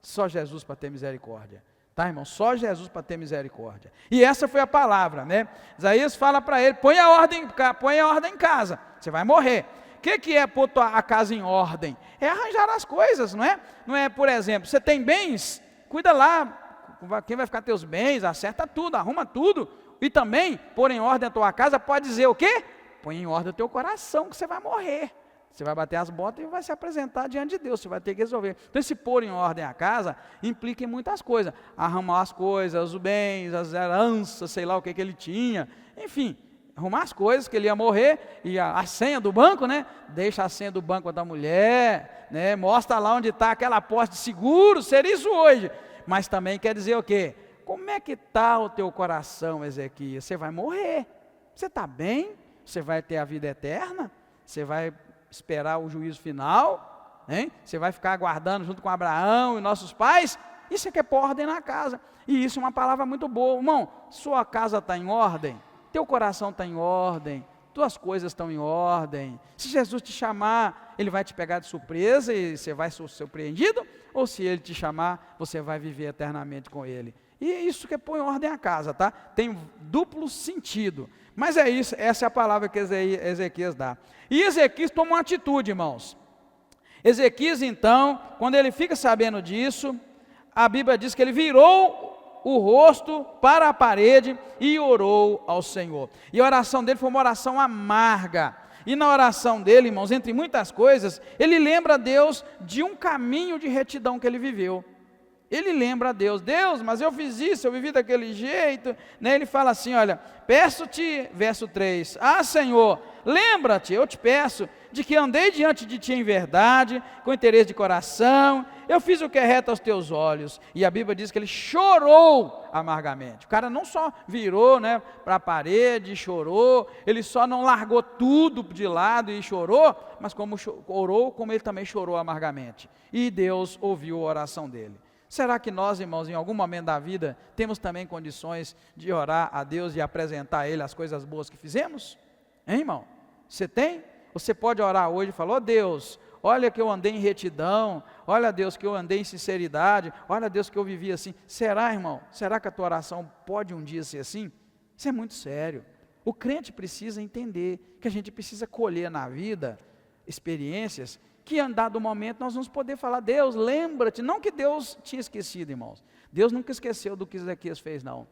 Speaker 1: Só Jesus para ter misericórdia. Tá, irmão? Só Jesus para ter misericórdia. E essa foi a palavra, né? Isaías fala para ele, põe a ordem em casa, você vai morrer. O que é pôr a casa em ordem? É arranjar as coisas, não é? Não é, por exemplo, você tem bens, cuida lá, quem vai ficar teus bens, acerta tudo, arruma tudo. E também, pôr em ordem a tua casa, pode dizer o quê? Põe em ordem o teu coração, que você vai morrer. Você vai bater as botas e vai se apresentar diante de Deus, você vai ter que resolver. Então esse pôr em ordem a casa implica em muitas coisas. Arrumar as coisas, os bens, as heranças, sei lá o que ele tinha. Enfim, arrumar as coisas que ele ia morrer. E a senha do banco, né? Deixa a senha do banco da mulher, né? Mostra lá onde está aquela aposta de seguro, seria isso hoje. Mas também quer dizer o quê? Como é que está o teu coração, Ezequias? Você vai morrer. Você está bem? Você vai ter a vida eterna? Você vai esperar o juízo final, hein? Você vai ficar aguardando junto com Abraão e nossos pais? Isso é que é pôr ordem na casa, e isso é uma palavra muito boa, irmão. Sua casa está em ordem, teu coração está em ordem, tuas coisas estão em ordem. Se Jesus te chamar, ele vai te pegar de surpresa e você vai ser surpreendido, ou se ele te chamar, você vai viver eternamente com ele. E é isso que é pôr em ordem a casa, tá? Tem duplo sentido. Mas é isso, essa é a palavra que Ezequias dá. E Ezequias toma uma atitude, irmãos. Ezequias, então, quando ele fica sabendo disso, a Bíblia diz que ele virou o rosto para a parede e orou ao Senhor. E a oração dele foi uma oração amarga. E na oração dele, irmãos, entre muitas coisas, ele lembra a Deus de um caminho de retidão que ele viveu. Ele lembra a Deus, mas eu fiz isso, eu vivi daquele jeito, né? Ele fala assim, olha, peço-te, verso 3, Senhor, lembra-te, eu te peço, de que andei diante de ti em verdade, com interesse de coração, eu fiz o que é reto aos teus olhos. E a Bíblia diz que ele chorou amargamente. O cara não só virou, né, para a parede e chorou, ele só não largou tudo de lado e chorou, mas como orou, como ele também chorou amargamente. E Deus ouviu a oração dele. Será que nós, irmãos, em algum momento da vida, temos também condições de orar a Deus e apresentar a Ele as coisas boas que fizemos? Hein, irmão? Você tem? Você pode orar hoje e falar: ó Deus, olha que eu andei em retidão, olha Deus que eu andei em sinceridade, olha Deus que eu vivi assim. Será, irmão? Será que a tua oração pode um dia ser assim? Isso é muito sério. O crente precisa entender que a gente precisa colher na vida experiências que em dado momento nós vamos poder falar: Deus, lembra-te. Não que Deus tinha esquecido, irmãos. Deus nunca esqueceu do que Ezequias fez, não.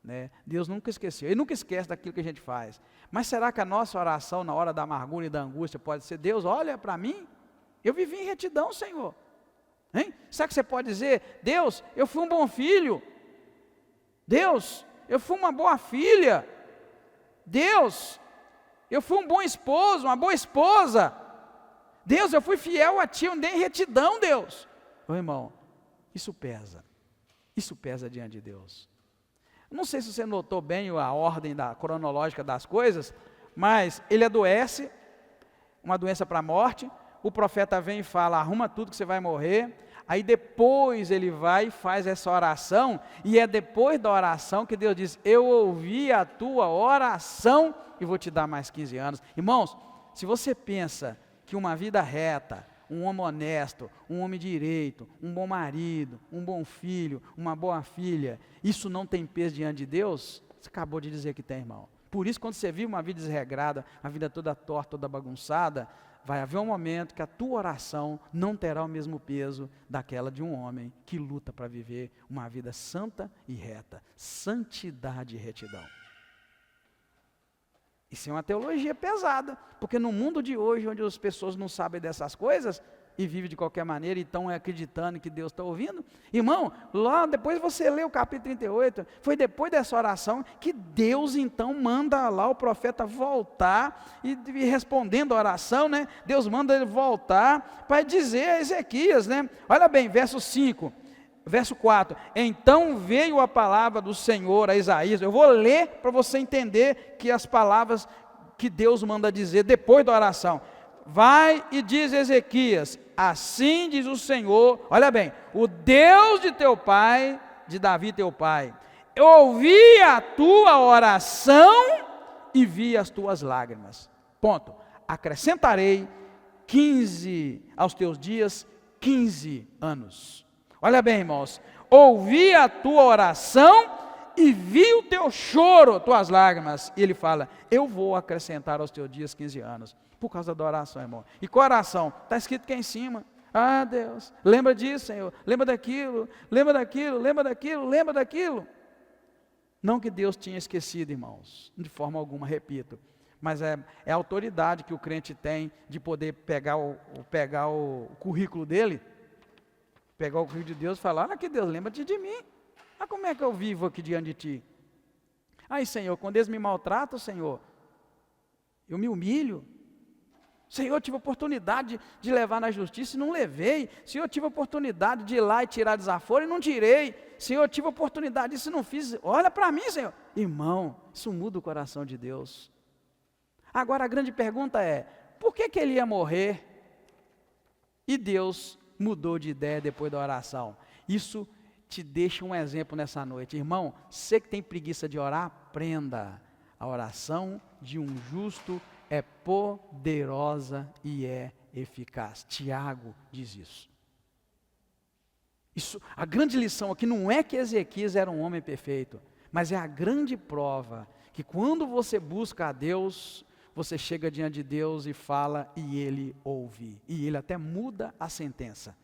Speaker 1: Né? Deus nunca esqueceu. Ele nunca esquece daquilo que a gente faz. Mas será que a nossa oração na hora da amargura e da angústia pode ser: Deus, olha para mim, eu vivi em retidão, Senhor. Hein? Será que você pode dizer: Deus, eu fui um bom filho. Deus, eu fui uma boa filha. Deus, eu fui um bom esposo, uma boa esposa. Deus, eu fui fiel a Ti, eu andei em retidão, Deus. Ô irmão, isso pesa diante de Deus. Não sei se você notou bem a ordem cronológica das coisas, mas ele adoece, uma doença para a morte, o profeta vem e fala: arruma tudo que você vai morrer. Aí depois ele vai e faz essa oração, e é depois da oração que Deus diz: eu ouvi a tua oração e vou te dar mais 15 anos. Irmãos, se você pensa que uma vida reta, um homem honesto, um homem direito, um bom marido, um bom filho, uma boa filha, isso não tem peso diante de Deus, você acabou de dizer que tem, irmão. Por isso, quando você vive uma vida desregrada, a vida toda torta, toda bagunçada, vai haver um momento que a tua oração não terá o mesmo peso daquela de um homem que luta para viver uma vida santa e reta. Santidade e retidão. Isso é uma teologia pesada, porque no mundo de hoje, onde as pessoas não sabem dessas coisas, e vivem de qualquer maneira, e estão acreditando que Deus está ouvindo, irmão, lá depois você lê o capítulo 38, foi depois dessa oração, que Deus então manda lá o profeta voltar, e respondendo a oração, né, Deus manda ele voltar, para dizer a Ezequias, né, olha bem, verso 5, verso 4, então veio a palavra do Senhor a Isaías. Eu vou ler para você entender que as palavras que Deus manda dizer depois da oração. Vai e diz Ezequias: assim diz o Senhor, olha bem, o Deus de teu pai, de Davi teu pai, eu ouvi a tua oração e vi as tuas lágrimas. Ponto. Acrescentarei 15 aos teus dias, 15 anos. Olha bem, irmãos, ouvi a tua oração e vi o teu choro, tuas lágrimas. E ele fala: eu vou acrescentar aos teus dias 15 anos, por causa da oração, irmão. E qual oração? Está escrito aqui em cima: ah, Deus, lembra disso, Senhor, lembra daquilo, lembra daquilo, lembra daquilo, lembra daquilo. Não que Deus tinha esquecido, irmãos, de forma alguma, repito, mas é a autoridade que o crente tem de poder pegar o currículo dele, pegar o currículo de Deus e falar: olha aqui, Deus, lembra-te de mim. Ah, como é que eu vivo aqui diante de Ti? Ai, Senhor, quando eles me maltratam, Senhor, eu me humilho. Senhor, eu tive oportunidade de levar na justiça e não levei. Senhor, eu tive oportunidade de ir lá e tirar desaforo e não tirei. Senhor, eu tive oportunidade disso e não fiz. Olha para mim, Senhor. Irmão, isso muda o coração de Deus. Agora a grande pergunta é: por que ele ia morrer e Deus mudou de ideia depois da oração? Isso te deixa um exemplo nessa noite. Irmão, você que tem preguiça de orar, aprenda. A oração de um justo é poderosa e é eficaz. Tiago diz isso. A grande lição aqui não é que Ezequias era um homem perfeito, mas é a grande prova que quando você busca a Deus, você chega diante de Deus e fala e Ele ouve. E Ele até muda a sentença.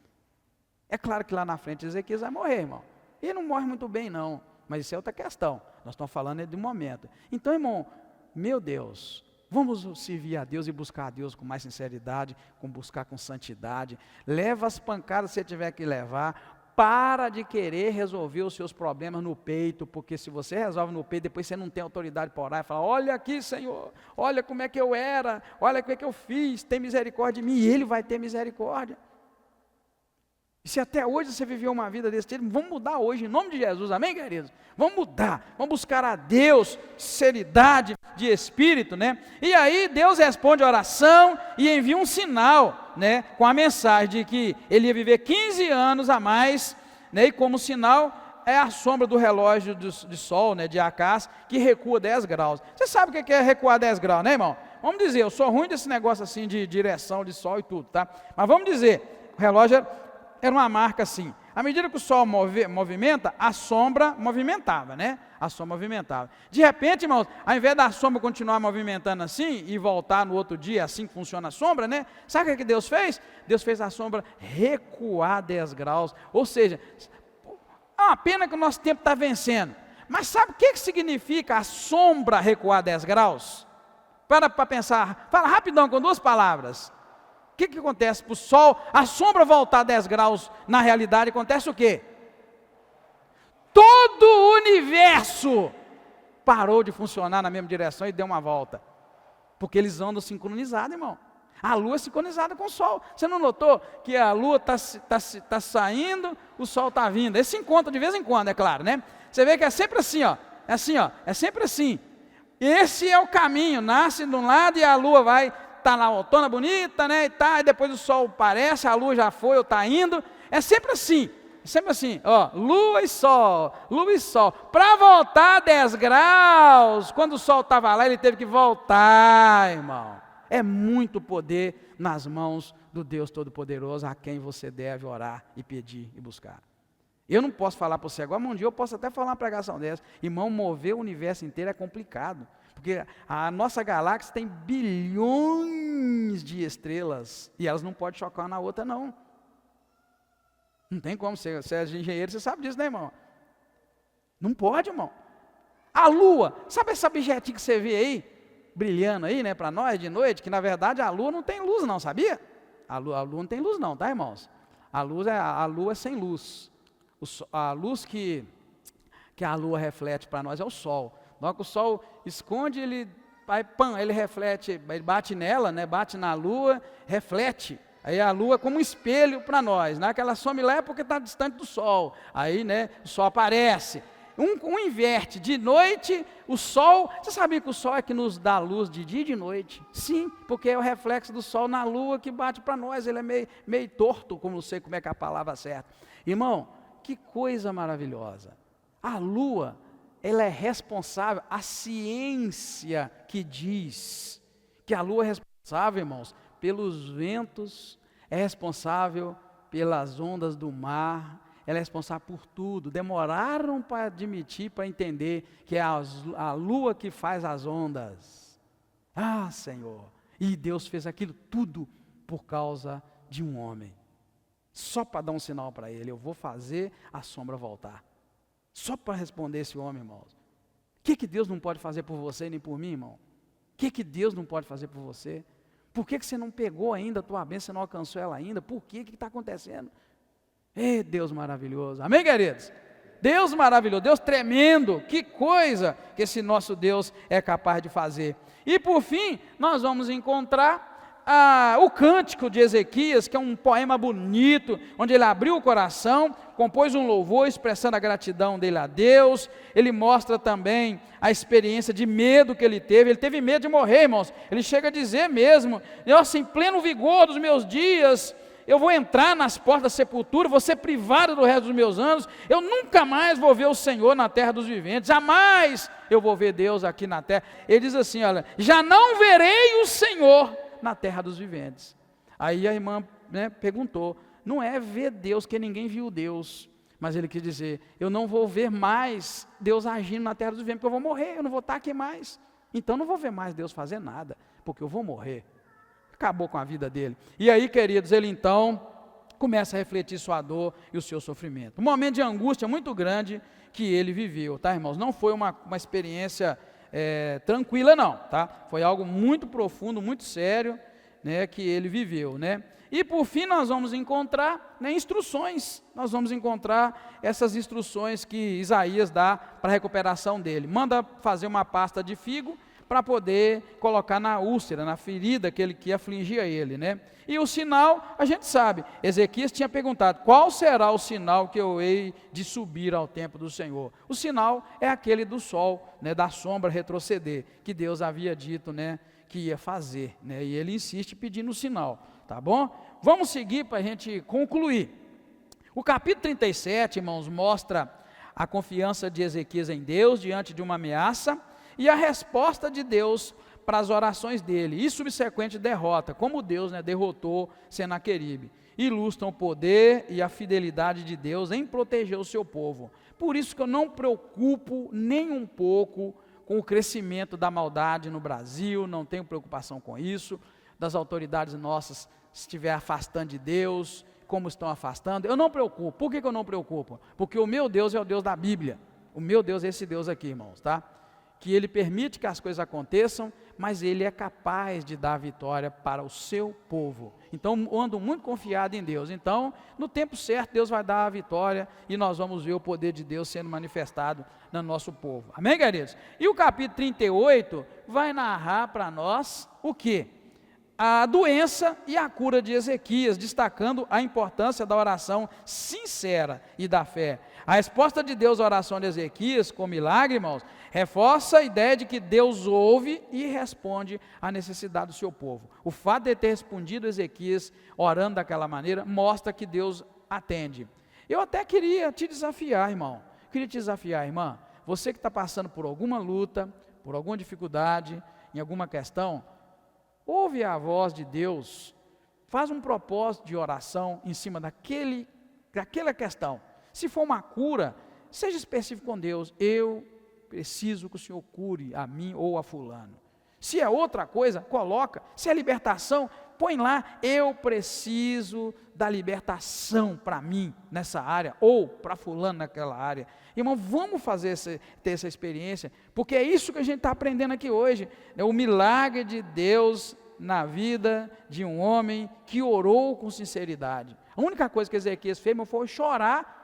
Speaker 1: É claro que lá na frente Ezequias vai morrer, irmão. Ele não morre muito bem não, mas isso é outra questão. Nós estamos falando de um momento. Então, irmão, meu Deus, vamos servir a Deus e buscar a Deus com mais sinceridade, buscar com santidade. Leva as pancadas que você tiver que levar. Para de querer resolver os seus problemas no peito, porque se você resolve no peito, depois você não tem autoridade para orar e falar: olha aqui, Senhor, olha como é que eu era, olha como é que eu fiz, tem misericórdia de mim, e Ele vai ter misericórdia. E se até hoje você viveu uma vida desse tipo, vamos mudar hoje, em nome de Jesus, amém, queridos? Vamos mudar, vamos buscar a Deus, sinceridade de espírito, né? E aí Deus responde a oração e envia um sinal, né? Com a mensagem de que ele ia viver 15 anos a mais, né? E como sinal é a sombra do relógio de sol, né? De Acás, que recua 10 graus. Você sabe o que é recuar 10 graus, né, irmão? Vamos dizer, eu sou ruim desse negócio assim de direção de sol e tudo, tá? Mas vamos dizer, o relógio era uma marca assim, à medida que o sol movimenta, a sombra movimentava, né? A sombra movimentava. De repente, irmãos, ao invés da sombra continuar movimentando assim, e voltar no outro dia, assim que funciona a sombra, né? Sabe o que Deus fez? Deus fez a sombra recuar 10 graus, ou seja, é uma pena que o nosso tempo está vencendo, mas sabe o que significa a sombra recuar 10 graus? Para pensar, fala rapidão com 2 palavras. O que acontece para o sol, a sombra voltar 10 graus, na realidade acontece o quê? Todo o universo parou de funcionar na mesma direção e deu uma volta, porque eles andam sincronizados, irmão. A lua é sincronizada com o sol. Você não notou que a lua está saindo, o sol está vindo? Eles se encontram de vez em quando, é claro, né? Você vê que é sempre assim, ó, é sempre assim. Esse é o caminho, nasce de um lado e a lua vai, está na outono bonita, né, e depois o sol aparece, a lua já foi ou está indo, é sempre assim, ó, lua e sol, para voltar 10 graus, quando o sol estava lá, ele teve que voltar, irmão. É muito poder nas mãos do Deus Todo-Poderoso, a quem você deve orar e pedir e buscar. Eu não posso falar para você agora, mas um dia eu posso até falar uma pregação dessa. Irmão, mover o universo inteiro é complicado, porque a nossa galáxia tem bilhões de estrelas, e elas não podem chocar uma na outra, não. Não tem como, você é engenheiro, você sabe disso, né, irmão? Não pode, irmão. A lua, sabe esse objetinho que você vê aí, brilhando aí, né, para nós de noite, que na verdade a lua não tem luz não, sabia? A lua não tem luz não, tá, irmãos? A lua é sem luz. A luz que a lua reflete para nós é o sol. Na hora que o sol esconde, ele reflete, ele bate nela, né, bate na lua, reflete. Aí a lua é como um espelho para nós, né? Que ela some lá é porque está distante do sol. Aí, né, o sol aparece. Um inverte, de noite, o sol, você sabia que o sol é que nos dá luz de dia e de noite? Sim, porque é o reflexo do sol na lua que bate para nós, ele é meio torto, como não sei como é que é a palavra certa. Irmão, que coisa maravilhosa. A lua, ela é responsável, a ciência que diz que a lua é responsável, irmãos, pelos ventos, é responsável pelas ondas do mar, ela é responsável por tudo. Demoraram para admitir, para entender que é a lua que faz as ondas. Ah, Senhor! E Deus fez aquilo tudo por causa de um homem. Só para dar um sinal para ele, eu vou fazer a sombra voltar. Só para responder esse homem, irmãos. O que Deus não pode fazer por você nem por mim, irmão? O que Deus não pode fazer por você? Por que você não pegou ainda a tua bênção, você não alcançou ela ainda? Por quê? O que está acontecendo? Ei, Deus maravilhoso. Amém, queridos? Deus maravilhoso, Deus tremendo. Que coisa que esse nosso Deus é capaz de fazer. E por fim, nós vamos encontrar o cântico de Ezequias, que é um poema bonito, onde ele abriu o coração, compôs um louvor expressando a gratidão dele a Deus. Ele mostra também a experiência de medo que ele teve medo de morrer, irmãos. Ele chega a dizer mesmo: nossa, em pleno vigor dos meus dias, eu vou entrar nas portas da sepultura, vou ser privado do resto dos meus anos, eu nunca mais vou ver o Senhor na terra dos viventes, jamais eu vou ver Deus aqui na terra. Ele diz assim, olha, já não verei o Senhor na terra dos viventes. Aí a irmã, né, perguntou, não é ver Deus, que ninguém viu Deus, mas ele quis dizer, eu não vou ver mais Deus agindo na terra dos viventes, porque eu vou morrer, eu não vou estar aqui mais, então não vou ver mais Deus fazer nada, porque eu vou morrer. Acabou com a vida dele. E aí, queridos, ele então começa a refletir sua dor e o seu sofrimento. Um momento de angústia muito grande que ele viveu, tá, irmãos? Não foi uma experiência tranquila, não, tá? Foi algo muito profundo, muito sério, né, que ele viveu, né? E por fim nós vamos encontrar, né, instruções, nós vamos encontrar essas instruções que Isaías dá para a recuperação dele. Manda fazer uma pasta de figo para poder colocar na úlcera, na ferida que afligia ele, né? E o sinal, a gente sabe, Ezequias tinha perguntado, qual será o sinal que eu hei de subir ao templo do Senhor? O sinal é aquele do sol, né, da sombra retroceder, que Deus havia dito, né, que ia fazer, né? E ele insiste pedindo o sinal, tá bom? Vamos seguir para a gente concluir. O capítulo 37, irmãos, mostra a confiança de Ezequias em Deus diante de uma ameaça, e a resposta de Deus para as orações dele, e subsequente derrota, como Deus, né, derrotou Senaqueribe, ilustram o poder e a fidelidade de Deus em proteger o seu povo. Por isso que eu não preocupo nem um pouco com o crescimento da maldade no Brasil, não tenho preocupação com isso, das autoridades nossas se estiver afastando de Deus, como estão afastando, eu não preocupo. Por que eu não preocupo? Porque o meu Deus é o Deus da Bíblia, o meu Deus é esse Deus aqui, irmãos, tá? Que ele permite que as coisas aconteçam, mas ele é capaz de dar a vitória para o seu povo. Então, eu ando muito confiado em Deus. Então, no tempo certo, Deus vai dar a vitória e nós vamos ver o poder de Deus sendo manifestado no nosso povo. Amém, queridos? E o capítulo 38 vai narrar para nós o quê? A doença e a cura de Ezequias, destacando a importância da oração sincera e da fé. A resposta de Deus à oração de Ezequias, com milagre, irmãos, reforça a ideia de que Deus ouve e responde à necessidade do seu povo. O fato de ele ter respondido Ezequias, orando daquela maneira, mostra que Deus atende. Eu até queria te desafiar, irmão, irmã, você que está passando por alguma luta, por alguma dificuldade, em alguma questão, ouve a voz de Deus, faz um propósito de oração em cima daquela questão. Se for uma cura, seja específico com Deus, eu preciso que o Senhor cure a mim ou a fulano. Se é outra coisa, coloca. Se é libertação, põe lá, eu preciso da libertação para mim nessa área, ou para fulano naquela área. Irmão, vamos ter essa experiência, porque é isso que a gente está aprendendo aqui hoje, é o milagre de Deus na vida de um homem que orou com sinceridade. A única coisa que Ezequias fez foi chorar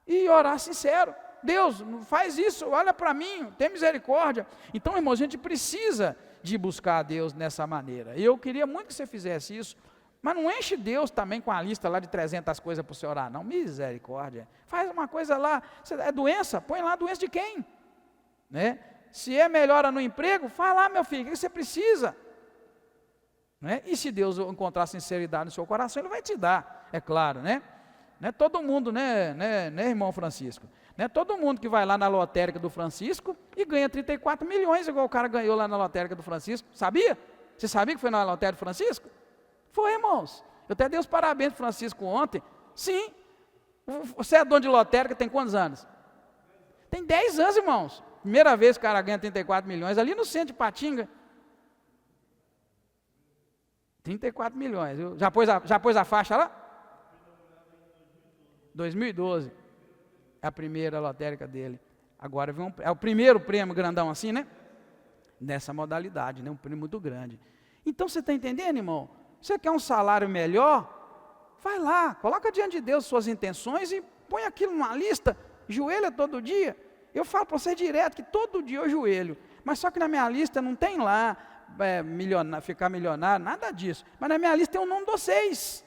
Speaker 1: e orar sincero. Deus, faz isso, olha para mim, tem misericórdia. Então, irmão, a gente precisa de buscar a Deus nessa maneira. E eu queria muito que você fizesse isso, mas não enche Deus também com a lista lá de 300 coisas para você orar, não. Misericórdia. Faz uma coisa lá, é doença, põe lá doença de quem? Né? Se é melhora no emprego, fala lá, meu filho, o que você precisa? Né? E se Deus encontrar sinceridade no seu coração, Ele vai te dar, é claro, né? Não é todo mundo, né, irmão Francisco? Não é todo mundo que vai lá na lotérica do Francisco e ganha 34 milhões, igual o cara ganhou lá na lotérica do Francisco. Sabia? Você sabia que foi na lotérica do Francisco? Foi, irmãos. Eu até dei os parabéns para o Francisco ontem. Sim. Você é dono de lotérica, tem quantos anos? Tem 10 anos, irmãos. Primeira vez que o cara ganha 34 milhões, ali no centro de Patinga. 34 milhões. Já pôs a faixa lá? 2012. É a primeira lotérica dele. Agora é o primeiro prêmio grandão assim, né? Nessa modalidade, né? Um prêmio muito grande. Então você está entendendo, irmão? Você quer um salário melhor? Vai lá, coloca diante de Deus suas intenções e põe aquilo numa lista, joelha todo dia. Eu falo para você direto que todo dia eu joelho, mas só que na minha lista não tem lá ficar milionário, nada disso. Mas na minha lista tem o nome de vocês.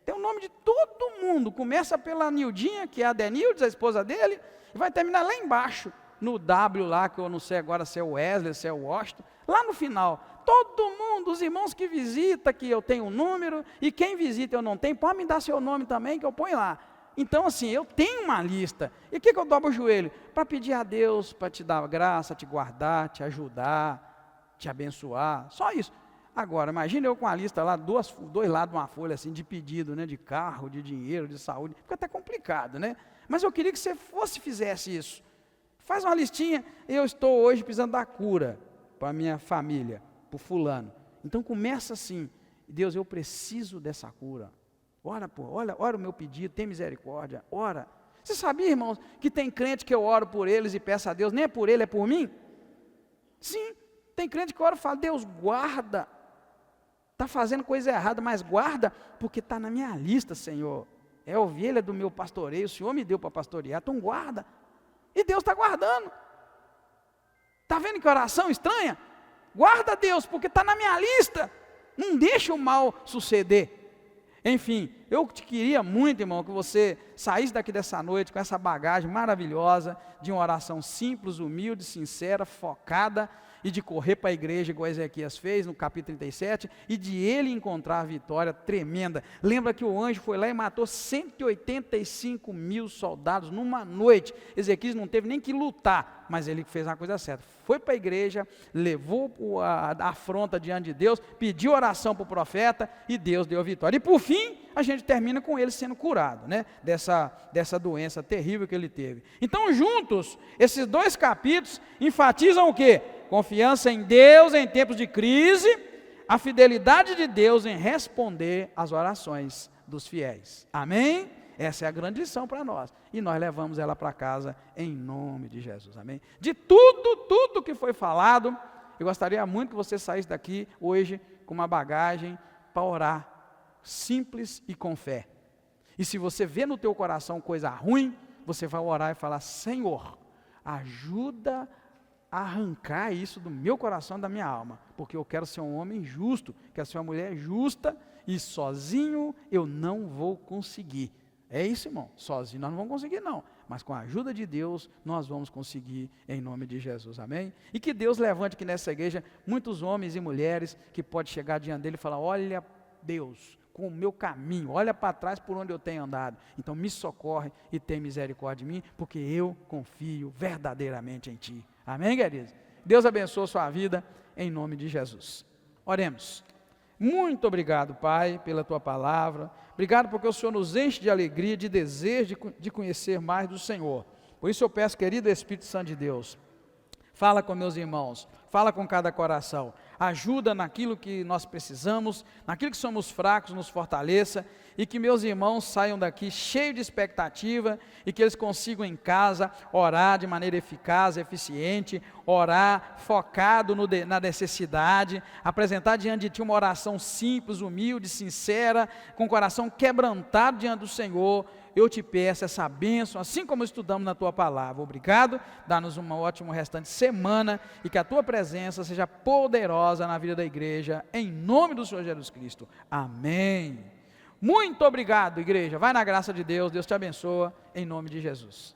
Speaker 1: Tem o nome de todo mundo, começa pela Nildinha, que é a Denildes, a esposa dele, e vai terminar lá embaixo, no W lá, que eu não sei agora se é o Wesley, se é o Washington, lá no final, todo mundo, os irmãos que visitam, que eu tenho um número, e quem visita eu não tenho, pode me dar seu nome também, que eu ponho lá. Então assim, eu tenho uma lista, e o que eu dobro o joelho? Para pedir a Deus, para te dar graça, te guardar, te ajudar, te abençoar, só isso. Agora, imagine eu com a lista lá, dois lados de uma folha assim, de pedido, né, de carro, de dinheiro, de saúde, fica até complicado, né? Mas eu queria que você fizesse isso. Faz uma listinha, eu estou hoje precisando da cura para a minha família, para o fulano. Então começa assim, Deus, eu preciso dessa cura. Ora o meu pedido, tem misericórdia, ora. Você sabia, irmãos, que tem crente que eu oro por eles e peço a Deus, nem é por ele, é por mim? Sim, tem crente que ora e fala, Deus guarda. está fazendo coisa errada, mas guarda, porque está na minha lista, Senhor. É ovelha do meu pastoreio, o Senhor me deu para pastorear, então guarda. E Deus está guardando. Está vendo que oração estranha? Guarda, Deus, porque está na minha lista. Não deixa o mal suceder. Enfim, eu te queria muito, irmão, que você saísse daqui dessa noite com essa bagagem maravilhosa de uma oração simples, humilde, sincera, focada, e de correr para a igreja, igual Ezequias fez no capítulo 37, e de ele encontrar a vitória tremenda. Lembra que o anjo foi lá e matou 185 mil soldados numa noite. Ezequias não teve nem que lutar, mas ele fez uma coisa certa. Foi para a igreja, levou a afronta diante de Deus, pediu oração para o profeta, e Deus deu a vitória. E por fim, a gente termina com ele sendo curado, né? Dessa doença terrível que ele teve. Então, juntos, esses dois capítulos enfatizam o quê? Confiança em Deus em tempos de crise, a fidelidade de Deus em responder às orações dos fiéis. Amém? Essa é a grande lição para nós. E nós levamos ela para casa em nome de Jesus. Amém? De tudo que foi falado, eu gostaria muito que você saísse daqui hoje com uma bagagem para orar, simples e com fé. E se você vê no teu coração coisa ruim, você vai orar e falar: Senhor, ajuda a arrancar isso do meu coração e da minha alma, porque eu quero ser um homem justo, quero ser uma mulher justa, e sozinho eu não vou conseguir. É isso, irmão, sozinho nós não vamos conseguir não, mas com a ajuda de Deus nós vamos conseguir em nome de Jesus, amém? E que Deus levante aqui nessa igreja muitos homens e mulheres que podem chegar diante dele e falar: olha Deus, com o meu caminho, olha para trás por onde eu tenho andado, então me socorre e tem misericórdia de mim, porque eu confio verdadeiramente em Ti. Amém, queridos? Deus abençoe a sua vida, em nome de Jesus. Oremos. Muito obrigado, Pai, pela Tua palavra. Obrigado porque o Senhor nos enche de alegria, de desejo de conhecer mais do Senhor. Por isso eu peço, querido Espírito Santo de Deus, fala com meus irmãos, fala com cada coração, ajuda naquilo que nós precisamos, naquilo que somos fracos, nos fortaleça, e que meus irmãos saiam daqui cheios de expectativa, e que eles consigam em casa orar de maneira eficaz, eficiente, orar focado na necessidade, apresentar diante de Ti uma oração simples, humilde, sincera, com o coração quebrantado diante do Senhor. Eu te peço essa bênção, assim como estudamos na Tua palavra. Obrigado, dá-nos uma ótima restante semana, e que a Tua presença seja poderosa na vida da igreja, em nome do Senhor Jesus Cristo. Amém. Muito obrigado, igreja. Vai na graça de Deus, Deus te abençoa, em nome de Jesus.